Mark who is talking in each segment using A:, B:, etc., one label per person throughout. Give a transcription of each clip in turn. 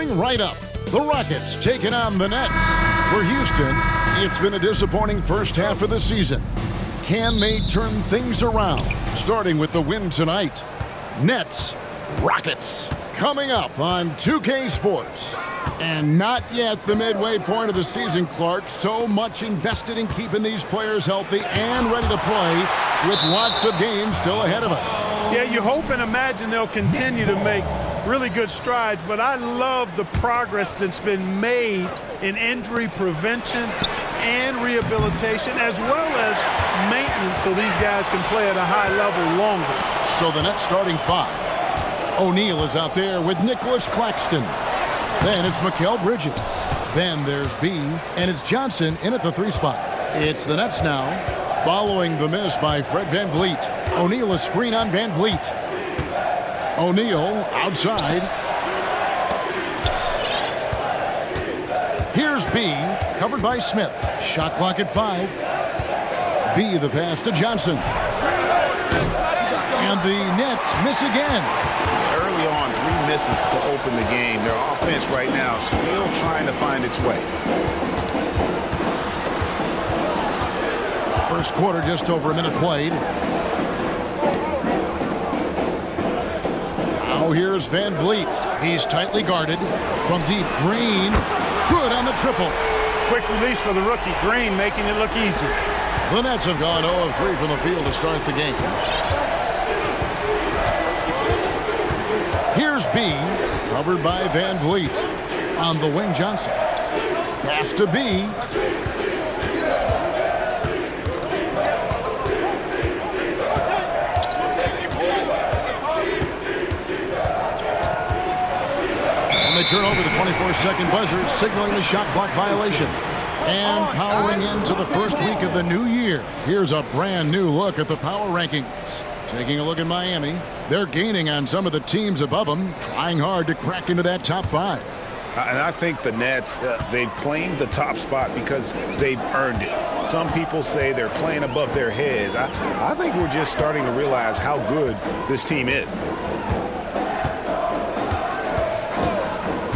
A: Coming right up, the Rockets taking on the Nets. For Houston, it's been a disappointing first half of the season. Can they turn things around? Starting with the win tonight. Nets, Rockets, coming up on 2K Sports. And not yet the midway point of the season, Clark. So much invested in keeping these players healthy and ready to play with lots of games still ahead of us.
B: Yeah, you hope and imagine they'll continue to make really good strides, but I love the progress that's been made in injury prevention and rehabilitation, as well as maintenance, so these guys can play at a high level longer.
A: So the Nets starting five. O'Neal is out there with Nicholas Claxton. Then it's Mikal Bridges. Then there's B, and it's Johnson in at the 3 spot. It's the Nets now, following the miss by Fred VanVleet. O'Neal a screen on VanVleet. O'Neal outside. Here's B, covered by Smith. Shot clock at 5. B the pass to Johnson. And the Nets miss again.
C: Early on, 3 misses to open the game. Their offense right now still trying to find its way.
A: First quarter, just over a minute played. Now here's VanVleet. He's tightly guarded. From deep, Green. Good on the triple.
B: Quick release for the rookie. Green making it look easy.
A: The Nets have gone 0 of 3 from the field to start the game. Here's B, covered by VanVleet. On the wing, Johnson. Pass to B. And they turn over the 24-second buzzer, signaling the shot clock violation. And powering into the first week of the new year, here's a brand new look at the power rankings. Taking a look at Miami, they're gaining on some of the teams above them, trying hard to crack into that top 5.
C: And I think the Nets, they've claimed the top spot because they've earned it. Some people say they're playing above their heads. I think we're just starting to realize how good this team is.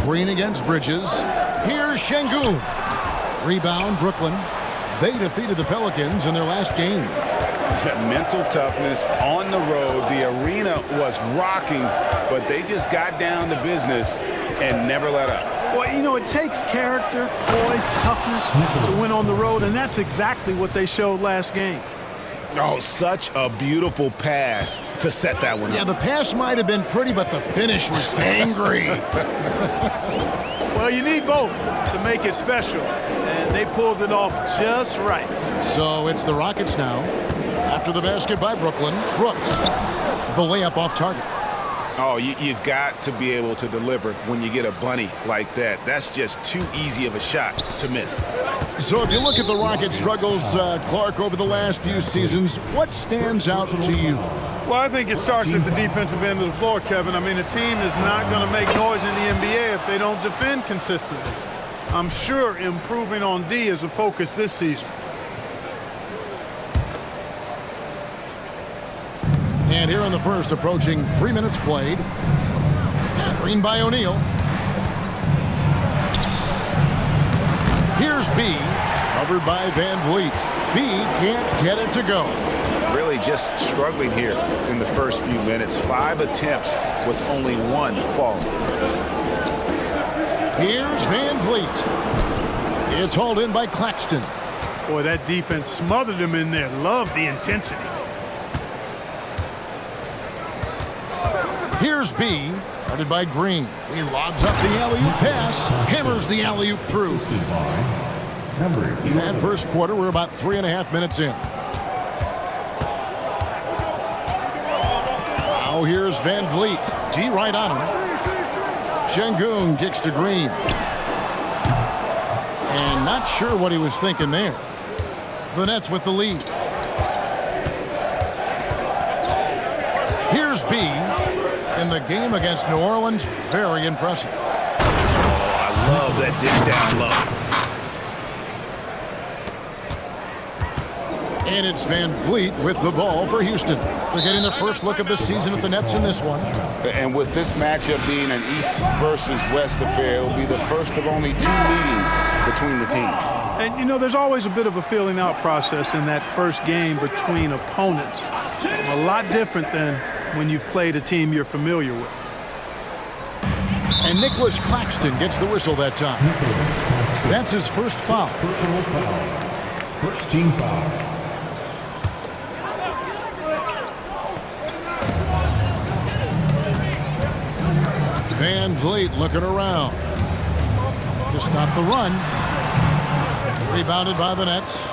A: Green against Bridges. Here's Şengün. Rebound, Brooklyn. They defeated the Pelicans in their last game.
C: Mental toughness on the road. The arena was rocking, but they just got down to business and never let up.
B: Well, you know, it takes character, poise, toughness to win on the road, and that's exactly what they showed last game.
C: Oh, such a beautiful pass to set that one up.
A: Yeah, the pass might have been pretty, but the finish was angry.
B: Well, you need both to make it special, and they pulled it off just right.
A: So it's the Rockets now. After the basket by Brooklyn, Brooks, the layup off target.
C: Oh, you've got to be able to deliver when you get a bunny like that. That's just too easy of a shot to miss.
A: So if you look at the Rockets' struggles, Clark, over the last few seasons, what stands out to you?
B: Well, I think it starts at the defensive end of the floor, Kevin. I mean, a team is not going to make noise in the NBA if they don't defend consistently. I'm sure improving on D is a focus this season.
A: And here in the first, approaching 3 minutes played. Screen by O'Neal. Here's B, covered by VanVleet. B can't get it to go.
C: Really just struggling here in the first few minutes. 5 attempts with only 1 falling.
A: Here's VanVleet. It's hauled in by Claxton.
B: Boy, that defense smothered him in there. Love the intensity.
A: Here's B, guarded by Green. He lobs up the alley-oop pass, hammers the alley-oop through. And first quarter, we're about 3.5 minutes in. Now here's VanVleet. D right on him. Şengün kicks to Green. And not sure what he was thinking there. The Nets with the lead. Here's B. In the game against New Orleans, very impressive.
C: Oh, I love that dish down low.
A: And it's Van Vliet with the ball for Houston. They're getting their first look of the season at the Nets in this one.
C: And with this matchup being an East versus West affair, it will be the first of only 2 meetings between the teams.
B: And, you know, there's always a bit of a feeling out process in that first game between opponents. A lot different than when you've played a team you're familiar with.
A: And Nicholas Claxton gets the whistle that time. That's his first foul.
D: Personal foul. First team foul.
A: Van Vliet looking around to stop the run. Rebounded by the Nets.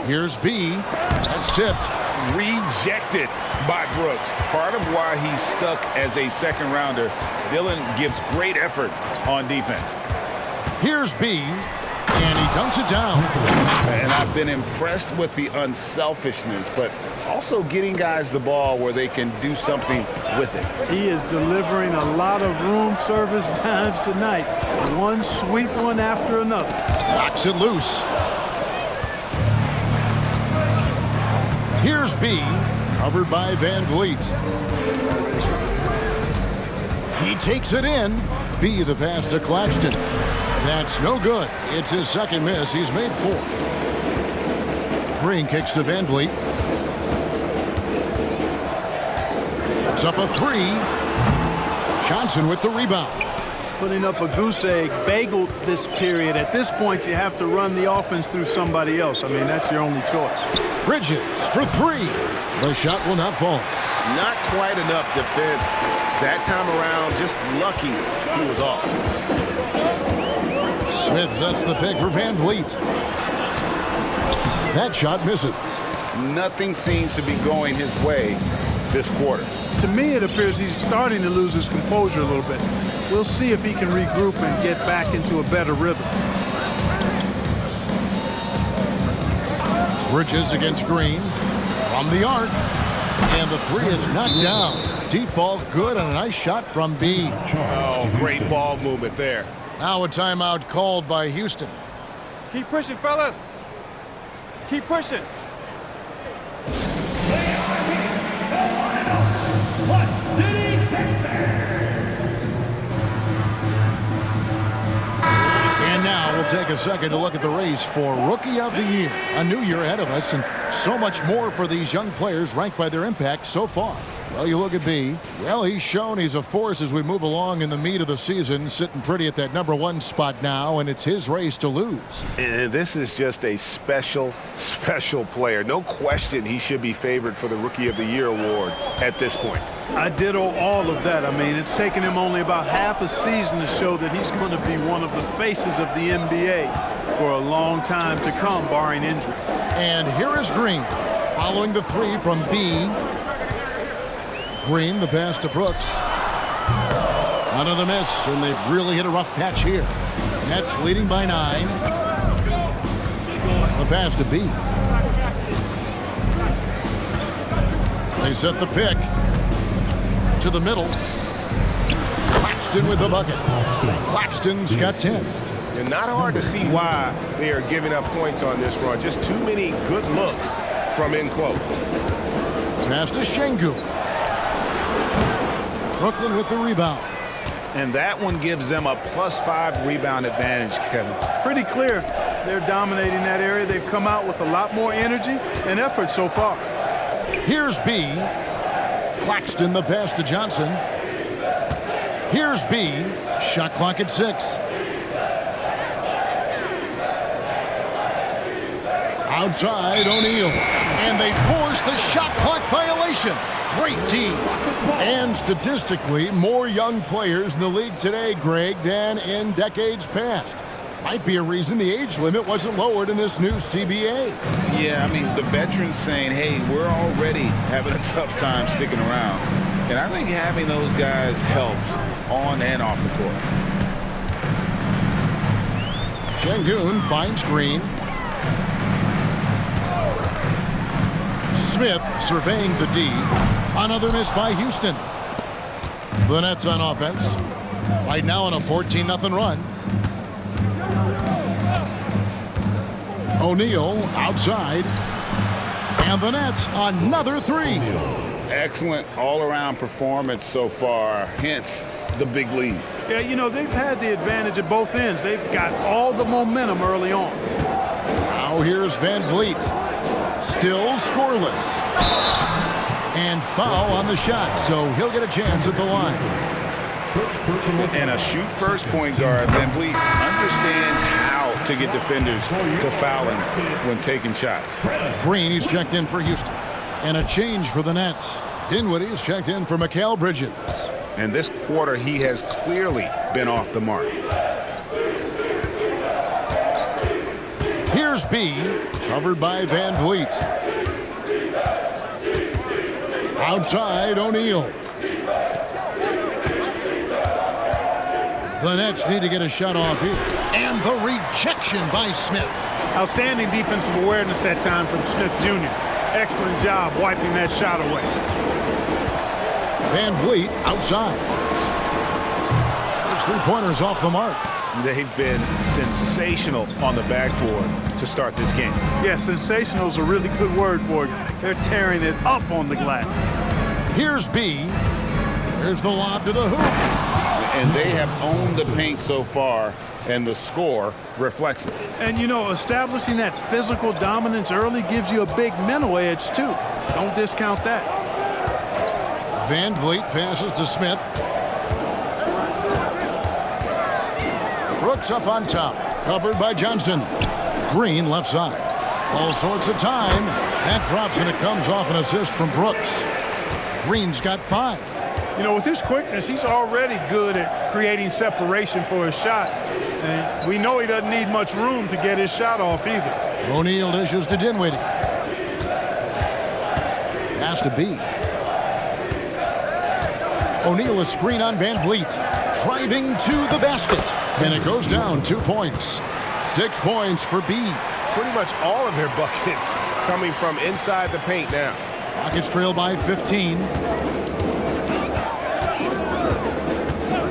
A: Here's B. That's tipped.
C: Rejected by Brooks. Part of why he's stuck as a second rounder. Dillon gives great effort on defense.
A: Here's B. And he dunks it down.
C: And I've been impressed with the unselfishness, but also getting guys the ball where they can do something with it.
B: He is delivering a lot of room service times tonight. One sweep one after another.
A: Knocks it loose. Here's B, covered by Van Vliet. He takes it in. B, the pass to Claxton. That's no good. It's his second miss. He's made 4. Green kicks to Van Vliet. Puts up a 3. Johnson with the rebound.
B: Putting up a goose egg, bagel this period. At this point, you have to run the offense through somebody else. I mean, that's your only choice.
A: Bridges for 3. The shot will not fall.
C: Not quite enough defense that time around. Just lucky he was off.
A: Smith sets the pick for Van Vliet. That shot misses.
C: Nothing seems to be going his way this quarter.
B: To me, it appears he's starting to lose his composure a little bit. We'll see if he can regroup and get back into a better rhythm.
A: Bridges against Green. From the arc. And the 3 is knocked down. Deep ball good and a nice shot from B.
C: Oh, great ball movement there.
A: Now a timeout called by Houston.
E: Keep pushing, fellas. Keep pushing.
A: And now we'll take a second to look at the race for Rookie of the Year. A new year ahead of us and so much more for these young players ranked by their impact so far. Well, you look at B. Well, he's shown he's a force as we move along in the meat of the season, sitting pretty at that #1 spot now, and it's his race to lose.
C: And this is just a special, special player. No question he should be favored for the Rookie of the Year award at this point.
B: I ditto all of that. I mean, it's taken him only about half a season to show that he's going to be one of the faces of the NBA for a long time to come, barring injury.
A: And here is Green, following the 3 from B. Green, the pass to Brooks. Another miss, and they've really hit a rough patch here. Nets leading by 9. The pass to B. They set the pick to the middle. Claxton with the bucket. Claxton's got 10.
C: And not hard to see why they are giving up points on this run. Just too many good looks from in close.
A: Pass to Şengün. Brooklyn with the rebound.
C: And that one gives them a +5 rebound advantage, Kevin.
B: Pretty clear they're dominating that area. They've come out with a lot more energy and effort so far.
A: Here's B. Claxton the pass to Johnson. Here's B. Shot clock at 6. Outside O'Neal. And they force the shot clock violation. Great team. And statistically, more young players in the league today, Greg, than in decades past. Might be a reason the age limit wasn't lowered in this new CBA.
C: Yeah, I mean, the veterans saying, hey, we're already having a tough time sticking around. And I think having those guys helps on and off the court.
A: Şengün finds Green. Smith surveying the D. Another miss by Houston. The Nets on offense. Right now on a 14-0 run. O'Neal outside. And the Nets another three.
C: Excellent all-around performance so far, hence the big lead.
B: Yeah, you know, they've had the advantage at both ends. They've got all the momentum early on.
A: Now here's Van Vliet. Still scoreless. And foul on the shot, so he'll get a chance at the line.
C: And a shoot-first point guard, Van Vliet understands how to get defenders to foul him when taking shots.
A: Green is checked in for Houston. And a change for the Nets. Dinwiddie's checked in for Mikal Bridges.
C: And this quarter, he has clearly been off the mark.
A: Here's B, covered by Van Vliet. Outside, O'Neal. The Nets need to get a shot off here. And the rejection by Smith.
B: Outstanding defensive awareness that time from Smith Jr. Excellent job wiping that shot away.
A: Van Vliet outside. Those three-pointers off the mark.
C: They've been sensational on the backboard to start this game.
B: Yeah, sensational is a really good word for it. They're tearing it up on the glass.
A: Here's B. Here's the lob to the hoop.
C: And they have owned the paint so far, and the score reflects it.
B: And, you know, establishing that physical dominance early gives you a big mental edge, too. Don't discount that.
A: Van Vliet passes to Smith. Brooks up on top, covered by Johnson. Green left side. All sorts of time. That drops, and it comes off an assist from Brooks. Green's got 5.
B: You know, with his quickness, he's already good at creating separation for his shot. And we know he doesn't need much room to get his shot off either.
A: O'Neal dishes to Dinwiddie. Pass to B. O'Neal a screen on Van Vliet. Driving to the basket. And it goes down 2 points. 6 points for B.
F: Pretty much all of their buckets coming from inside the paint now.
A: Rockets trail by 15.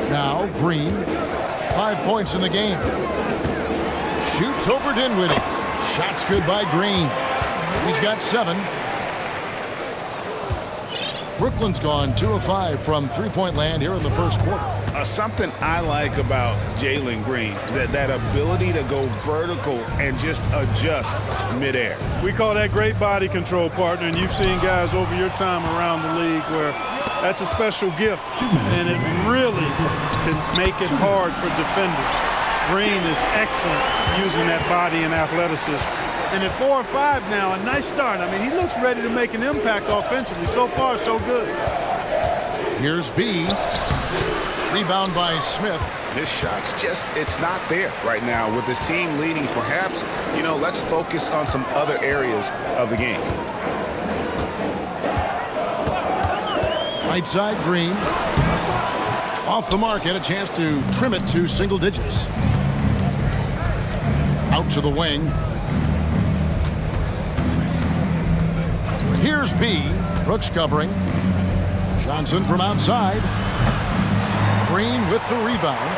A: Now Green. 5 points in the game. Shoots over Dinwiddie. Shot's good by Green. He's got 7. Brooklyn's gone 2 of 5 from three-point land here in the first quarter.
C: Something I like about Jalen Green, that ability to go vertical and just adjust midair.
B: We call that great body control, partner, and you've seen guys over your time around the league where that's a special gift, and it really can make it hard for defenders. Green is excellent using that body and athleticism. And at 4 or 5 now, a nice start. I mean, he looks ready to make an impact offensively. So far, so good.
A: Here's B. Rebound by Smith.
C: This shot's just, it's not there right now with this team leading. Perhaps, you know, let's focus on some other areas of the game.
A: Right side, Green. Off the mark, had a chance to trim it to single digits. Out to the wing. Here's B. Brooks covering. Johnson from outside. Green with the rebound.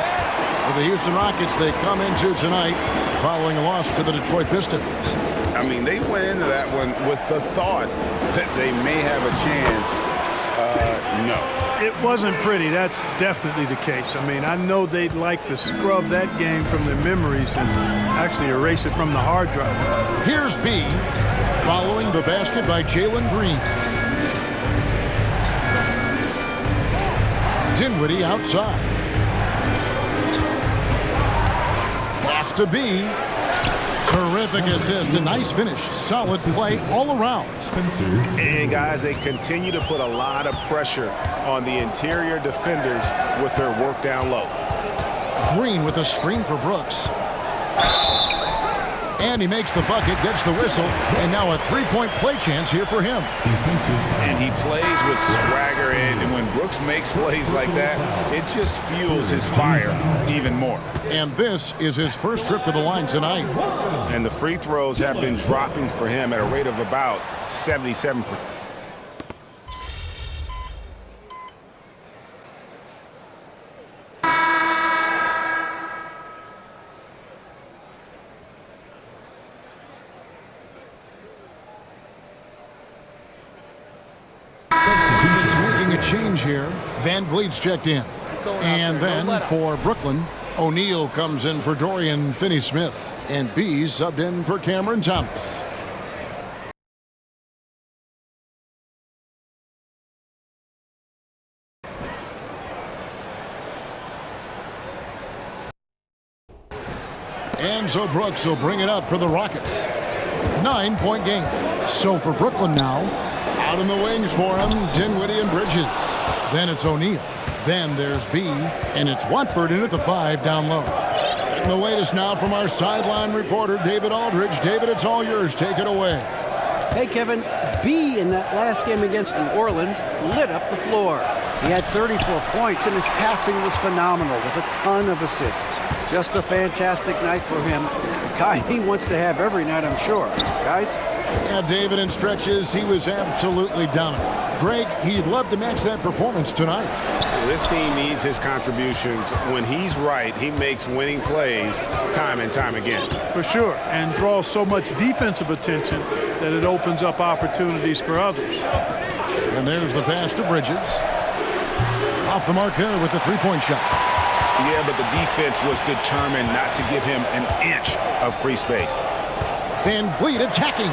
A: For the Houston Rockets, they come into tonight following a loss to the Detroit Pistons.
C: I mean, they went into that one with the thought that they may have a chance. No.
B: It wasn't pretty. That's definitely the case. I mean, I know they'd like to scrub that game from their memories and actually erase it from the hard drive.
A: Here's B. Following the basket by Jalen Green. Dinwiddie outside. Pass to B. Terrific assist, a nice finish. Solid play all around.
C: And guys, they continue to put a lot of pressure on the interior defenders with their work down low.
A: Green with a screen for Brooks. And he makes the bucket, gets the whistle, and now a three-point play chance here for him.
C: And he plays with swagger, and when Brooks makes plays like that, it just fuels his fire even more.
A: And this is his first trip to the line tonight.
C: And the free throws have been dropping for him at a rate of about 77%.
A: change here. Van Vliet's checked in. And then for Brooklyn, O'Neal comes in for Dorian Finney-Smith. And B's subbed in for Cameron Thomas. And so Brooks will bring it up for the Rockets. 9-point game. So for Brooklyn now, out in the wings for him, Dinwiddie and Bridges. Then it's O'Neal. Then there's B, and it's Watford in at the 5 down low. Getting the latest now from our sideline reporter, David Aldridge. David, it's all yours. Take it away.
G: Hey, Kevin, B in that last game against New Orleans lit up the floor. He had 34 points, and his passing was phenomenal with a ton of assists. Just a fantastic night for him. The kind he wants to have every night, I'm sure. Guys?
A: Yeah, David, in stretches, he was absolutely dominant. Greg, he'd love to match that performance tonight.
C: This team needs his contributions. When he's right, he makes winning plays time and time again.
B: For sure, and draws so much defensive attention that it opens up opportunities for others.
A: And there's the pass to Bridges. Off the mark there with the three-point shot.
C: Yeah, but the defense was determined not to give him an inch of free space.
A: Van Vliet attacking.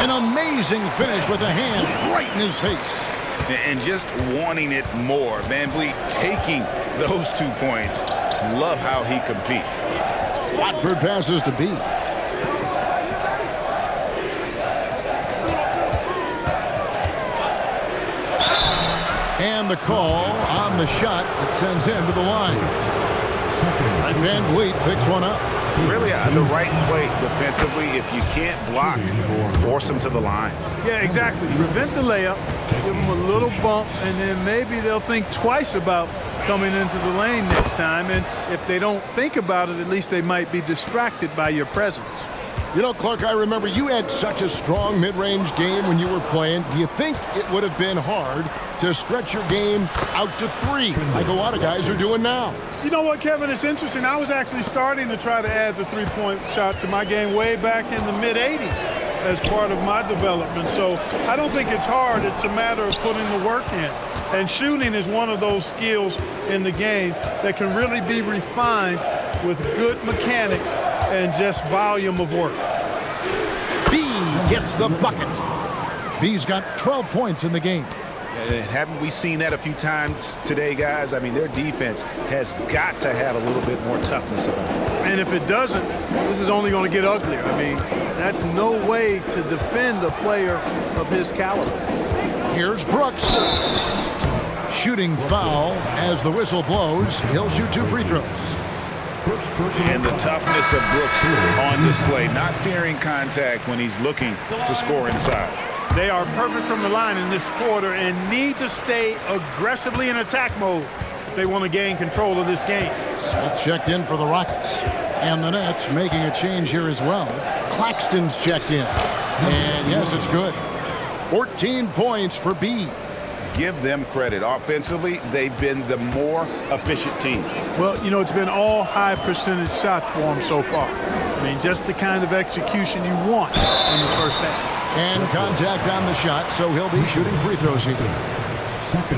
A: An amazing finish with a hand right in his face.
C: And just wanting it more. Van Vliet taking those 2 points. Love how he competes.
A: Watford passes to B. And the call on the shot that sends him to the line. And Van Vliet picks one up.
C: Really the right play defensively. If you can't block, force him to the line.
B: Yeah, exactly. Prevent the layup, give them a little bump, and then maybe they'll think twice about coming into the lane next time. And if they don't think about it, at least they might be distracted by your presence.
A: You know, Clark, I remember you had such a strong mid-range game when you were playing. Do you think it would have been hard to stretch your game out to 3 like a lot of guys are doing now?
B: You know what, Kevin? It's interesting. I was actually starting to try to add the three-point shot to my game way back in the mid-'80s as part of my development. So I don't think it's hard. It's a matter of putting the work in. And shooting is one of those skills in the game that can really be refined with good mechanics and just volume of work.
A: B gets the bucket. B's got 12 points in the game.
C: Haven't we seen that a few times today, guys? I mean, their defense has got to have a little bit more toughness about it.
B: And if it doesn't, this is only going to get uglier. I mean, that's no way to defend a player of his caliber.
A: Here's Brooks. Shooting foul as the whistle blows. He'll shoot 2 free throws.
C: And the toughness of Brooks on display, not fearing contact when he's looking to score inside.
B: They are perfect from the line in this quarter and need to stay aggressively in attack mode if they want to gain control of this game.
A: Smith checked in for the Rockets. And the Nets making a change here as well. Claxton's checked in. And yes, it's good. 14 points for B.
C: Give them credit. Offensively, they've been the more efficient team.
B: Well, you know, it's been all high percentage shots for them so far. I mean, just the kind of execution you want in the first half.
A: And contact on the shot, so he'll be shooting free throws here.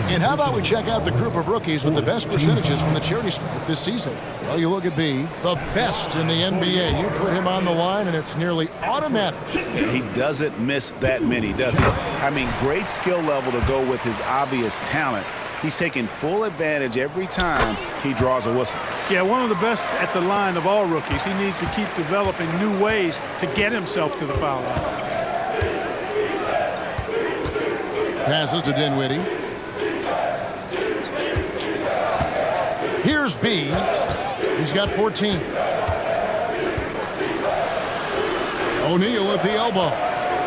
A: And how about we check out the group of rookies with the best percentages from the charity stripe this season? Well, you look at B, the best in the NBA. You put him on the line, and it's nearly automatic.
C: He doesn't miss that many, does he? I mean, great skill level to go with his obvious talent. He's taking full advantage every time he draws a whistle.
B: Yeah, one of the best at the line of all rookies. He needs to keep developing new ways to get himself to the foul line.
A: Passes to Dinwiddie. Here's B. He's got 14. O'Neal with the elbow.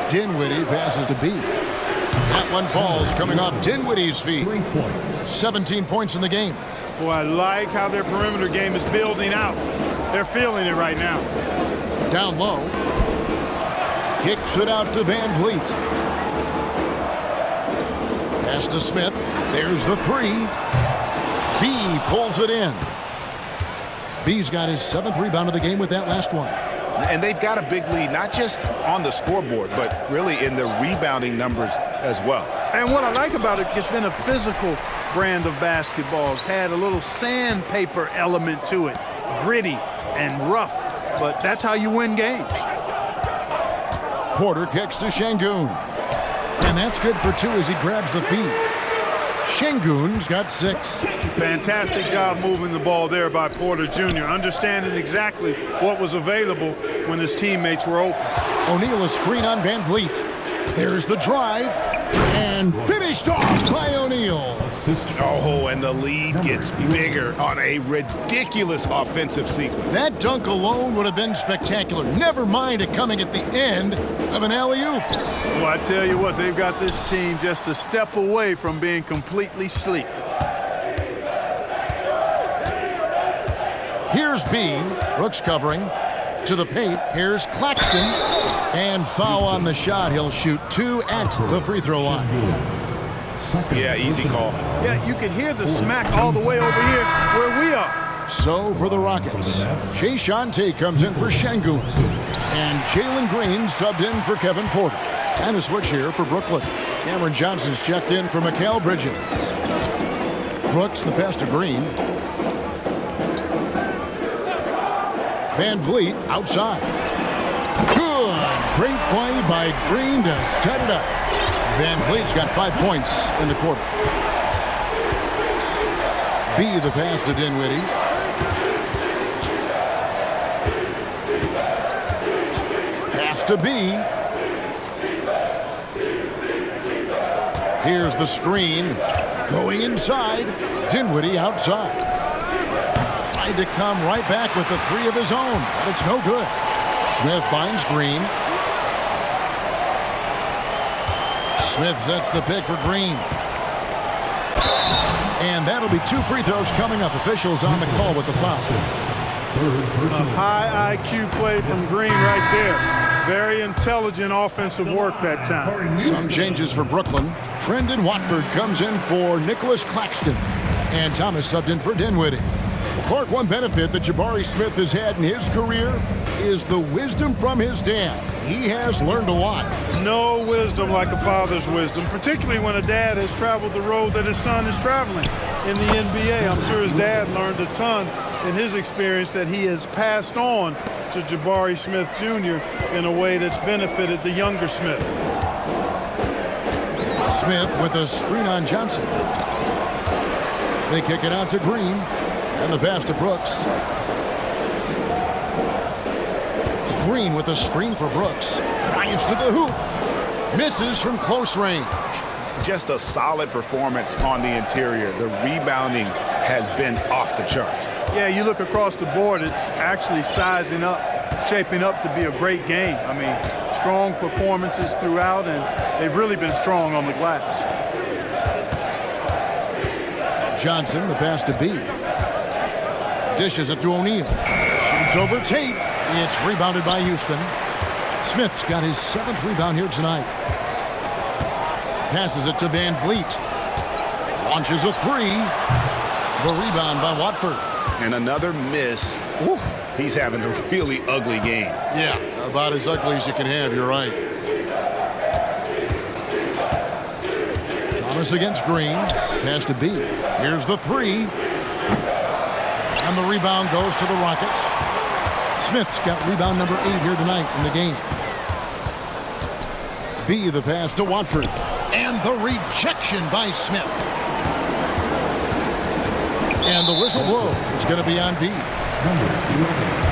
A: Dinwiddie passes to B. That one falls coming off Dinwiddie's feet.
D: 3 points.
A: 17 points in the game.
B: Boy, I like how their perimeter game is building out. They're feeling it right now.
A: Down low. Kicks it out to Van Vliet. Pass to Smith. There's the 3. B pulls it in. B's got his 7th rebound of the game with that last one.
C: And they've got a big lead, not just on the scoreboard, but really in the rebounding numbers as well.
B: And what I like about it, it's been a physical brand of basketball. It's had a little sandpaper element to it, gritty and rough, but that's how you win games.
A: Porter kicks to Şengün. And that's good for 2 as he grabs the feed. Şengün's got 6.
B: Fantastic job moving the ball there by Porter Jr., understanding exactly what was available when his teammates were open.
A: O'Neal a screen on Van Vliet. There's the drive. And finished off by O'Neal.
C: Oh, and the lead gets bigger on a ridiculous offensive sequence.
A: That dunk alone would have been spectacular. Never mind it coming at the end of an alley-oop.
B: Well, I tell you what, they've got this team just a step away from being completely asleep.
A: Here's B. Brooks covering. To the paint. Here's Claxton. And foul on the shot. He'll shoot 2 at the free throw line.
C: Yeah, easy call.
B: Yeah, you can hear the smack all the way over here where we are.
A: So for the Rockets, Shea Shante comes in for Şengün. And Jalen Green subbed in for Kevin Porter. And a switch here for Brooklyn. Cameron Johnson's checked in for Mikal Bridges. Brooks the pass to Green. Van Vliet outside. Good. Great play by Green to set it up. Van Vliet's got 5 points in the quarter. B the pass to Dinwiddie. Pass to B. Here's the screen. Going inside. Dinwiddie outside. Tried to come right back with the 3 of his own, but it's no good. Smith finds Green. Smith sets the pick for Green. And that'll be 2 free throws coming up. Officials on the call with the foul.
B: A high IQ play from Green right there. Very intelligent offensive work that time.
A: Some changes for Brooklyn. Trendon Watford comes in for Nicholas Claxton. And Thomas subbed in for Dinwiddie. Clark, one benefit that Jabari Smith has had in his career is the wisdom from his dad. He has learned a lot.
B: No wisdom like a father's wisdom, particularly when a dad has traveled the road that his son is traveling in the NBA. I'm sure his dad learned a ton in his experience that he has passed on to Jabari Smith Jr. in a way that's benefited the younger Smith.
A: Smith with a screen on Johnson. They kick it out to Green. And the pass to Brooks. Green with a screen for Brooks. Drives to the hoop. Misses from close range.
C: Just a solid performance on the interior. The rebounding has been off the charts.
B: Yeah, you look across the board, it's actually sizing up, shaping up to be a great game. I mean, strong performances throughout, and they've really been strong on the glass.
A: Johnson, the pass to B. Dishes it to O'Neal. Shoots over Tate. It's rebounded by Houston. Smith's got his 7th rebound here tonight. Passes it to Van Vliet. Launches a 3. The rebound by Watford.
C: And another miss. Woo, he's having a really ugly game.
A: Yeah, about as ugly as you can have, you're right. Thomas against Green. Pass to B. Here's the 3. And the rebound goes to the Rockets. Smith's got rebound number 8 here tonight in the game. B the pass to Watford. And the rejection by Smith. And the whistle blows. It's going to be on B.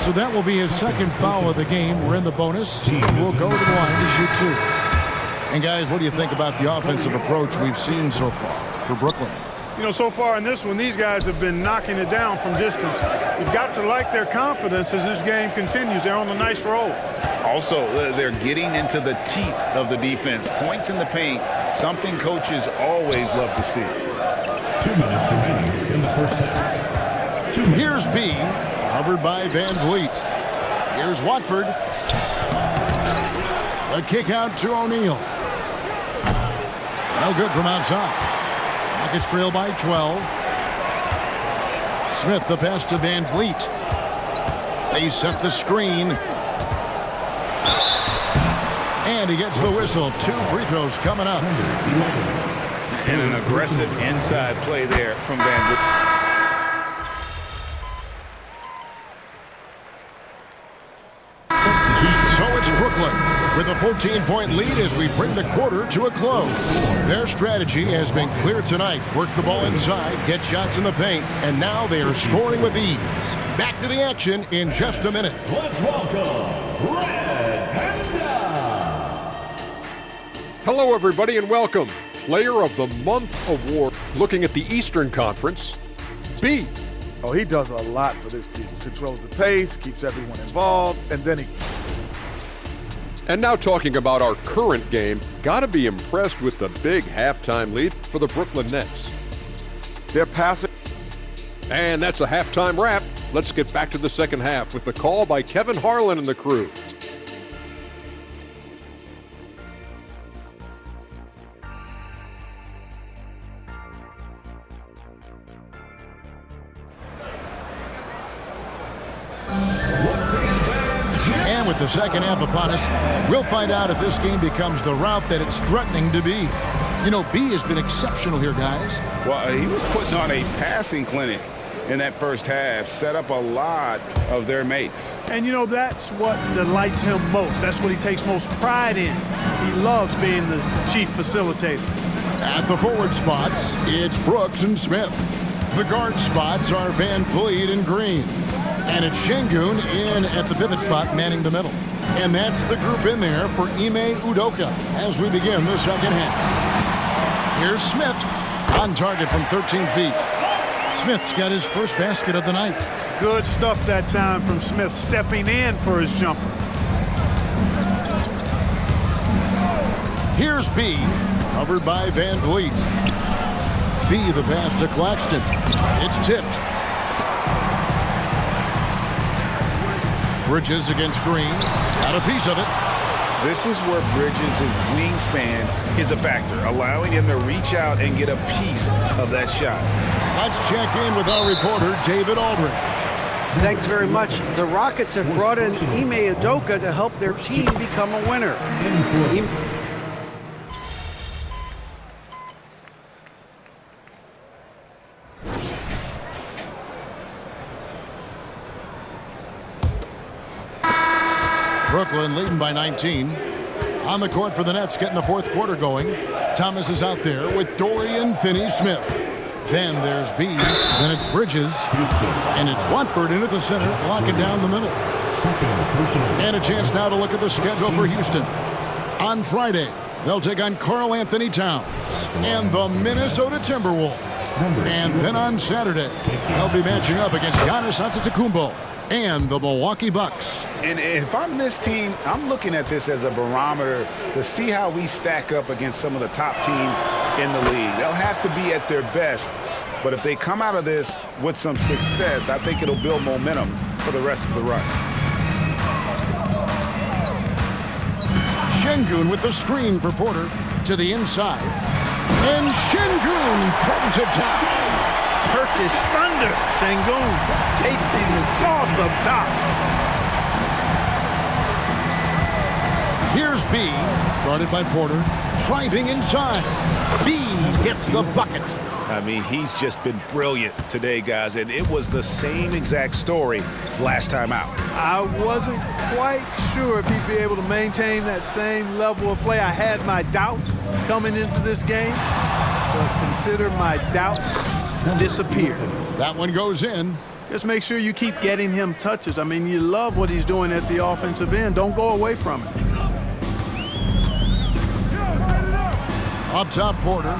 A: So that will be his 2nd foul of the game. We're in the bonus. We'll go to the line to shoot 2. And guys, what do you think about the offensive approach we've seen so far for Brooklyn?
B: You know, so far in this one, these guys have been knocking it down from distance. You've got to like their confidence as this game continues. They're on a nice roll.
C: Also, they're getting into the teeth of the defense. Points in the paint, something coaches always love to see.
D: 2 minutes remaining in the first half.
A: Here's B, covered by Van Vliet. Here's Watford. A kick out to O'Neal. No good from outside. Rockets trail by 12. Smith the pass to Van Vliet. They set the screen. And he gets the whistle. 2 free throws coming up.
C: And an aggressive inside play there from Van Vliet.
A: So it's Brooklyn with a 14-point lead as we bring the quarter to a close. Their strategy has been clear tonight. Work the ball inside, get shots in the paint, and now they are scoring with ease. Back to the action in just a minute.
D: Let's welcome Red Panda.
H: Hello, everybody, and welcome. Player of the Month Award. Looking at the Eastern Conference, B.
I: Oh, he does a lot for this team. Controls the pace, keeps everyone involved, and then he...
H: And now talking about our current game, gotta be impressed with the big halftime lead for the Brooklyn Nets.
I: They're passing.
H: And that's a halftime wrap. Let's get back to the second half with the call by Kevin Harlan and the crew.
A: And with the second half upon us, we'll find out if this game becomes the route that it's threatening to be. You know, B has been exceptional here, guys.
C: Well, he was putting on a passing clinic in that first half, set up a lot of their makes.
B: And, you know, that's what delights him most. That's what he takes most pride in. He loves being the chief facilitator.
A: At the forward spots, it's Brooks and Smith. The guard spots are Van Vliet and Green. And it's Şengün in at the pivot spot, manning the middle. And that's the group in there for Ime Udoka as we begin the second half. Here's Smith on target from 13 feet. Smith's got his first basket of the night.
B: Good stuff that time from Smith, stepping in for his jumper.
A: Here's B, covered by Van Vliet. B, the pass to Claxton. It's tipped. Bridges against Green. Got a piece of it.
C: This is where Bridges' wingspan is a factor, allowing him to reach out and get a piece of that shot.
A: Let's check in with our reporter, David Aldridge.
G: Thanks very much. The Rockets have brought in Ime Udoka to help their team become a winner.
A: Brooklyn leading by 19. On the court for the Nets, getting the fourth quarter going. Thomas is out there with Dorian Finney-Smith. Then there's B. Then it's Bridges. And it's Watford into the center, locking down the middle. And a chance now to look at the schedule for Houston. On Friday, they'll take on Karl Anthony Towns and the Minnesota Timberwolves. And then on Saturday, they'll be matching up against Giannis Antetokounmpo and the Milwaukee Bucks.
C: And if I'm this team, I'm looking at this as a barometer to see how we stack up against some of the top teams in the league. They'll have to be at their best, but if they come out of this with some success, I think it'll build momentum for the rest of the run.
A: Şengün with the screen for Porter to the inside. And Şengün throws it down.
B: Turkish thunder. Şengün tasting the sauce up top.
A: Here's B, guarded by Porter, driving inside. B gets the bucket.
C: I mean, he's just been brilliant today, guys, and it was the same exact story last time out.
B: I wasn't quite sure if he'd be able to maintain that same level of play. I had my doubts coming into this game, but consider my doubts disappeared.
A: That one goes in.
B: Just make sure you keep getting him touches. I mean, you love what he's doing at the offensive end. Don't go away from it.
A: Up top, Porter.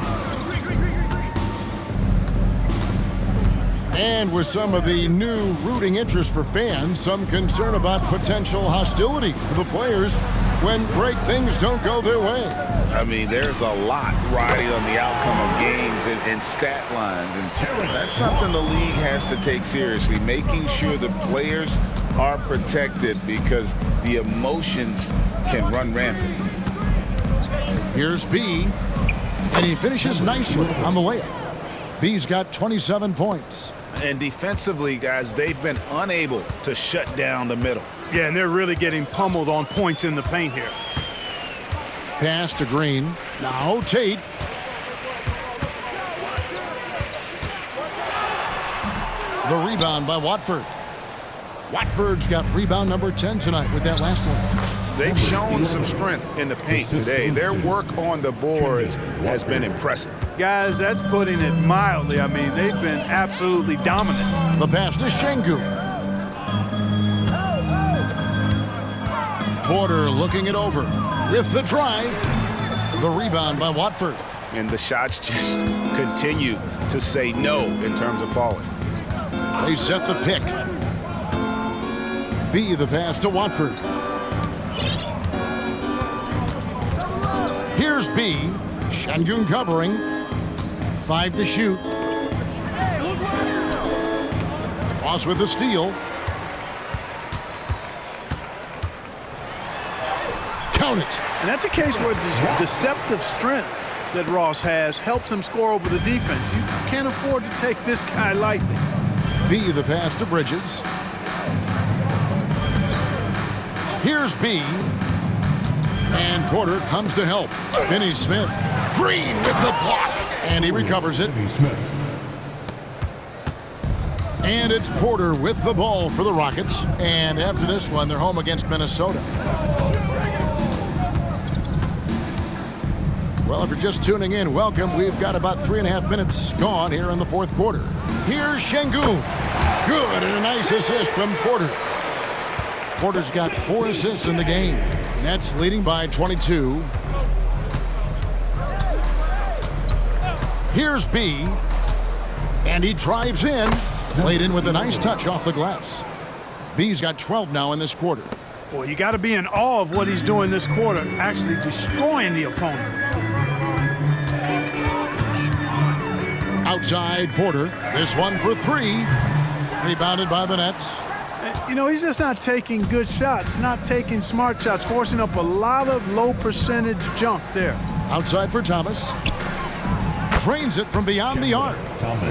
A: And with some of the new rooting interest for fans, some concern about potential hostility for the players when great things don't go their way.
C: I mean, there's a lot riding on the outcome of games and stat lines, and that's something the league has to take seriously, making sure the players are protected because the emotions can run rampant.
A: Here's B, and he finishes nicely on the layup. B's got 27 points.
C: And defensively, guys, they've been unable to shut down the middle.
B: Yeah, and they're really getting pummeled on points in the paint here.
A: Pass to Green. Now Tate. The rebound by Watford. Watford's got rebound number 10 tonight with that last one.
C: They've shown some strength in the paint today. Their work on the boards has been impressive.
B: Guys, that's putting it mildly. I mean, they've been absolutely dominant.
A: The pass to Şengün. Porter looking it over with the drive. The rebound by Watford.
C: And the shots just continue to say no in terms of falling.
A: They set the pick. B, the pass to Watford. Here's B. Şengün covering. 5 to shoot. Ross with the steal. Count it.
B: And that's a case where the deceptive strength that Ross has helps him score over the defense. You can't afford to take this guy lightly.
A: B, the pass to Bridges. Here's B. And Porter comes to help. Finney-Smith. Green with the block. And he recovers it. And it's Porter with the ball for the Rockets. And after this one, they're home against Minnesota. Well, if you're just tuning in, welcome. We've got about 3.5 minutes gone here in the fourth quarter. Here's Şengün. Good, and a nice assist from Porter. Porter's got 4 assists in the game. Nets leading by 22. Here's B. And he drives in. Played in with a nice touch off the glass. B's got 12 now in this quarter.
B: Boy, you got to be in awe of what he's doing this quarter, actually destroying the opponent.
A: Outside Porter. This one for 3. Rebounded by the Nets.
B: You know, he's just not taking good shots, not taking smart shots, forcing up a lot of low percentage junk there.
A: Outside for Thomas. Drains it from beyond the arc.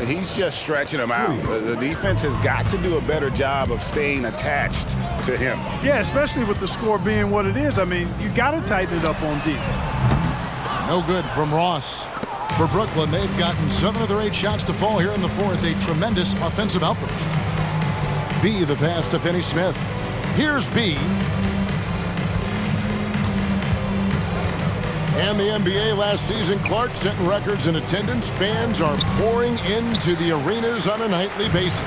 C: He's just stretching him out. The defense has got to do a better job of staying attached to him.
B: Yeah, especially with the score being what it is. I mean, you got to tighten it up on D.
A: No good from Ross. For Brooklyn, they've gotten 7 of their 8 shots to fall here in the fourth. A tremendous offensive outburst. B, the pass to Finney-Smith. Here's B. And the NBA last season, Clark setting records in attendance. Fans are pouring into the arenas on a nightly basis.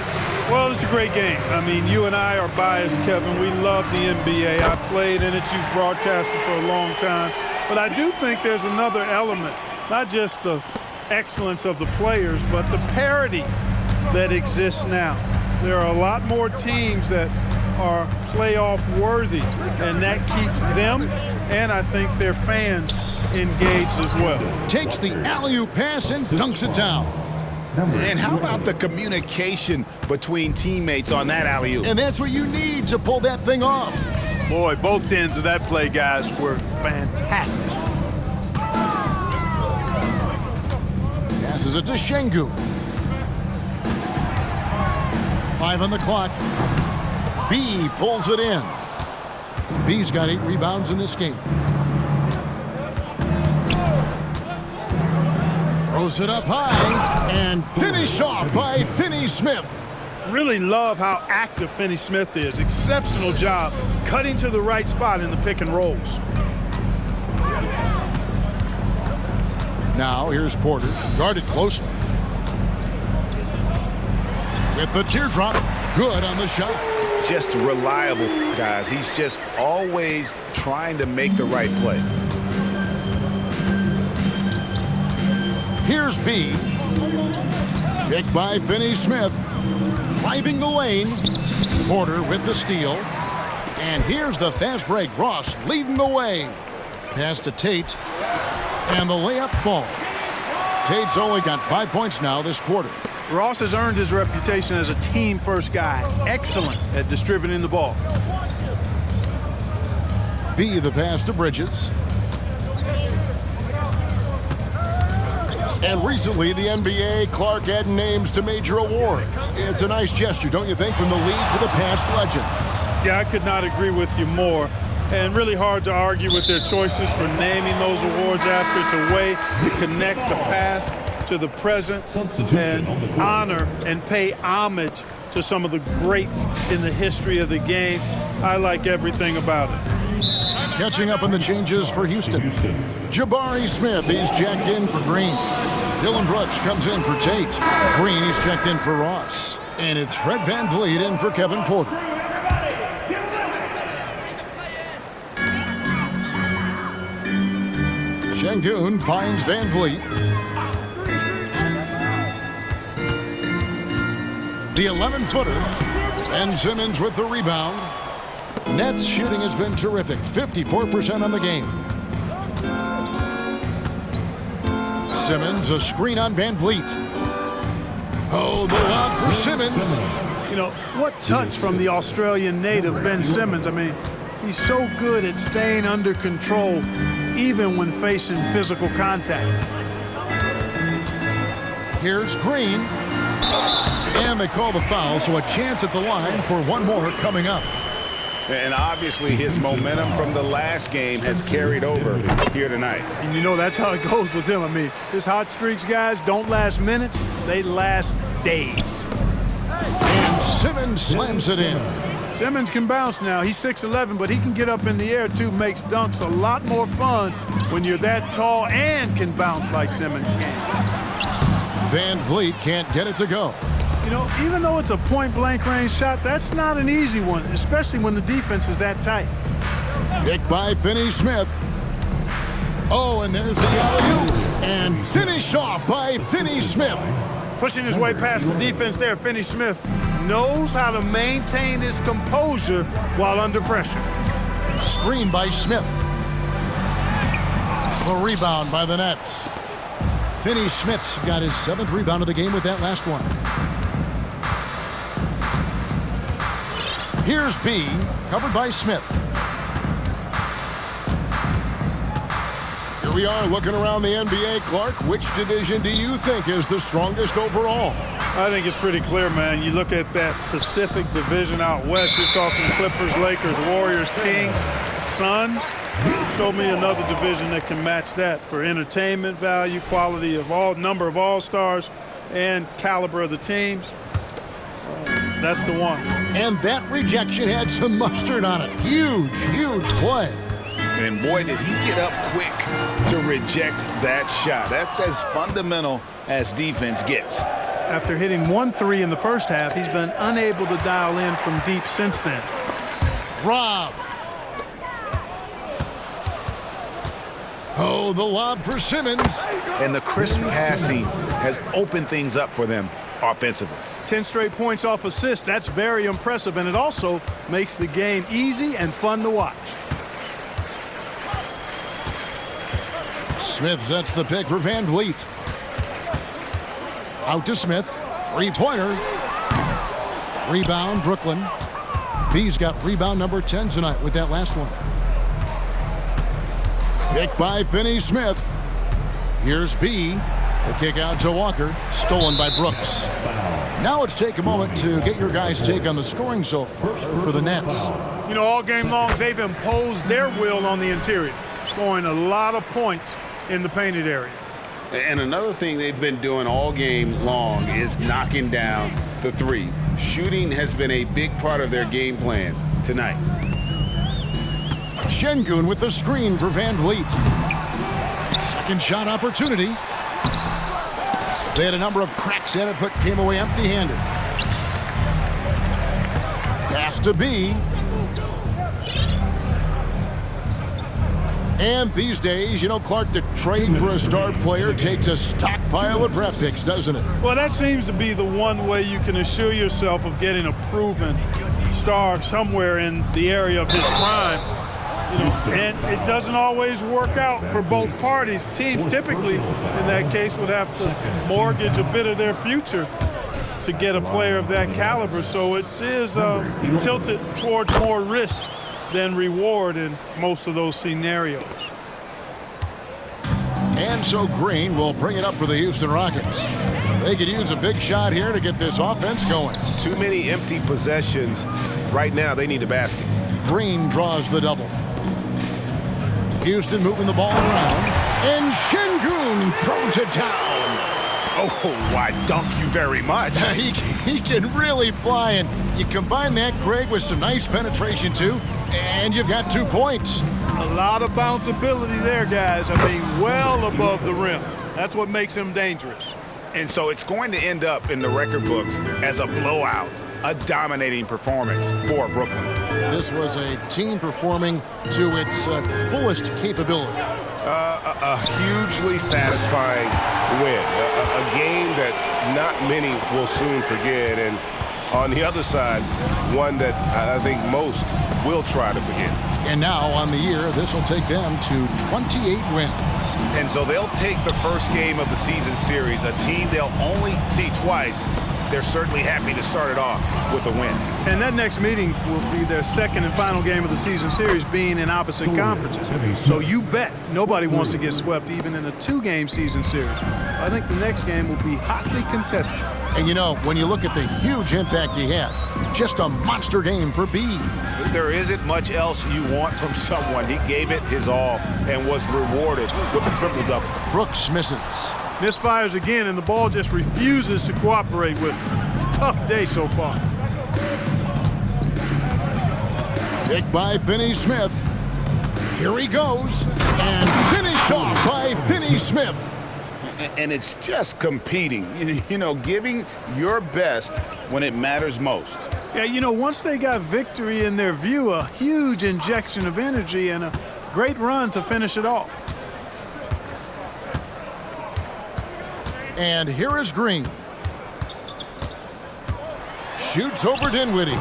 B: Well, it's a great game. I mean, you and I are biased, Kevin. We love the NBA. I played in it. You've broadcasted for a long time. But I do think there's another element, not just the excellence of the players, but the parity that exists now. There are a lot more teams that are playoff worthy, and that keeps them and I think their fans engaged as well.
A: Takes the alley-oop pass and dunks it down.
C: And how about the communication between teammates on that alley-oop?
A: And that's what you need to pull that thing off.
B: Boy, both ends of that play, guys, were fantastic.
A: Passes it to Şengün. 5 on the clock. B pulls it in. B's got 8 rebounds in this game. Throws it up high and finished off by Finney-Smith.
B: Really love how active Finney-Smith is. Exceptional job cutting to the right spot in the pick and rolls.
A: Now here's Porter, guarded closely. With the teardrop, good on the shot.
C: Just reliable, guys. He's just always trying to make the right play.
A: Here's B. Picked by Finney-Smith. Driving the lane. Porter with the steal. And here's the fast break. Ross leading the way. Pass to Tate. And the layup falls. Tate's only got 5 points now this quarter.
B: Ross has earned his reputation as a team-first guy. Excellent at distributing the ball.
A: B, the pass to Bridges. And recently, the NBA, Clark adding names to major awards. It's a nice gesture, don't you think, from the league to the past legends?
B: Yeah, I could not agree with you more. and really hard to argue with their choices for naming those awards after. It's a way to connect the past to the present and honor and pay homage to some of the greats in the history of the game. I like everything about it.
A: Catching up on the changes for Houston. Jabari Smith, he's checked in for Green. Dylan Brooks comes in for Tate. Green, he's checked in for Ross. And it's Fred VanVleet in for Kevin Porter. Şengün finds VanVleet. The 11-footer. Ben Simmons with the rebound. Nets shooting has been terrific, 54% on the game. Simmons, a screen on VanVleet. Oh, the lob for Simmons.
B: You know, what touch from the Australian native, Ben Simmons. I mean, he's so good at staying under control, even when facing physical contact.
A: Here's Green. And they call the foul, so a chance at the line for one more coming up.
C: And obviously his momentum from the last game has carried over here tonight.
B: And you know that's how it goes with him. I mean, his hot streaks, guys, don't last minutes. They last days.
A: And Simmons slams it in.
B: Simmons can bounce now. He's 6'11", but he can get up in the air, too. Makes dunks a lot more fun when you're that tall and can bounce like Simmons can.
A: VanVleet can't get it to go.
B: You know, even though it's a point-blank range shot, that's not an easy one, especially when the defense is that tight.
A: Picked by Finney-Smith. Oh, and there's the alley-oop. And finished off by Finney-Smith.
B: Pushing his way past the defense there, Finney-Smith knows how to maintain his composure while under pressure.
A: Screen by Smith. The rebound by the Nets. Finney-Smith's got his 7th rebound of the game with that last one. Here's B, covered by Smith. Here we are looking around the NBA. Clark, which division do you think is the strongest overall?
B: I think it's pretty clear, man. You look at that Pacific Division out west, you're talking Clippers, Lakers, Warriors, Kings, Suns. Show me another division that can match that for entertainment value, quality of number of all-stars, and caliber of the teams. That's the one.
A: And that rejection had some mustard on it. Huge, huge play.
C: And boy, did he get up quick to reject that shot. That's as fundamental as defense gets.
B: After hitting 1 3 in the first half, he's been unable to dial in from deep since then.
A: Rob. Oh, the lob for Simmons.
C: And the crisp passing has opened things up for them offensively.
B: 10 straight points off assists. That's very impressive, and it also makes the game easy and fun to watch.
A: Smith sets the pick for VanVleet. Out to Smith. Three-pointer. Rebound, Brooklyn. B's got rebound number 10 tonight with that last one. Picked by Finney-Smith. Here's B. The kick out to Walker. Stolen by Brooks. Now let's take a moment to get your guys' take on the scoring so far for the Nets.
B: You know, all game long, they've imposed their will on the interior, scoring a lot of points in the painted area.
C: And another thing they've been doing all game long is knocking down the three. Shooting has been a big part of their game plan tonight.
A: Şengün with the screen for VanVleet. Second shot opportunity. They had a number of cracks at it, but came away empty-handed. Pass to B. And these days, you know, Clark, the trade for a star player takes a stockpile of draft picks, doesn't it?
B: Well, that seems to be the one way you can assure yourself of getting a proven star somewhere in the area of his prime. You know, and it doesn't always work out for both parties. Teams typically, in that case, would have to mortgage a bit of their future to get a player of that caliber. So it is tilted towards more risk than reward in most of those scenarios.
A: And so Green will bring it up for the Houston Rockets. They could use a big shot here to get this offense going.
F: Too many empty possessions. Right now, they need a basket.
A: Green draws the double. Houston moving the ball around, and Şengün throws it down.
C: Oh, I dunk you very much.
A: He can really fly, and you combine that, Greg, with some nice penetration, too, and you've got 2 points.
B: A lot of bounceability there, guys. I mean, well above the rim. That's what makes him dangerous.
C: And so it's going to end up in the record books as a blowout, a dominating performance for Brooklyn.
A: This was a team performing to its fullest capability.
F: A hugely satisfying win. A game that not many will soon forget. And on the other side, one that I think most will try to forget.
A: And now on the year, this will take them to 28 wins.
C: And so they'll take the first game of the season series, a team they'll only see twice. They're certainly happy to start it off with a win.
B: And that next meeting will be their second and final game of the season series, being in opposite conferences. So you bet nobody wants to get swept even in a 2-game season series. I think the next game will be hotly contested.
A: And you know, when you look at the huge impact he had, just a monster game for B.
C: There isn't much else you want from someone. He gave it his all and was rewarded with a triple-double.
A: Brooks misses.
B: Misfires again, and the ball just refuses to cooperate with him. It's a tough day so far.
A: Picked by Finney-Smith. Here he goes, and finished off by Finney-Smith.
C: And it's just competing, you know, giving your best when it matters most.
B: Yeah, you know, once they got victory in their view, a huge injection of energy and a great run to finish it off.
A: And here is Green. Shoots over Dinwiddie.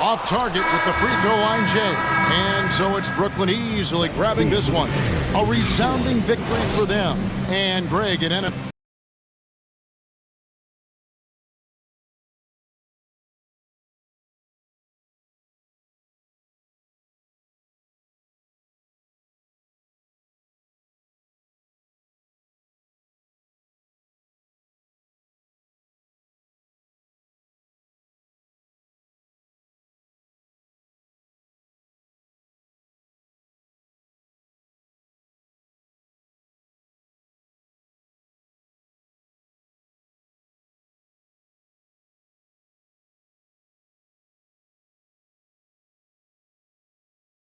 A: Off target with the free throw line, Jay. And so it's Brooklyn easily grabbing this one. A resounding victory for them. And Greg and Ennis.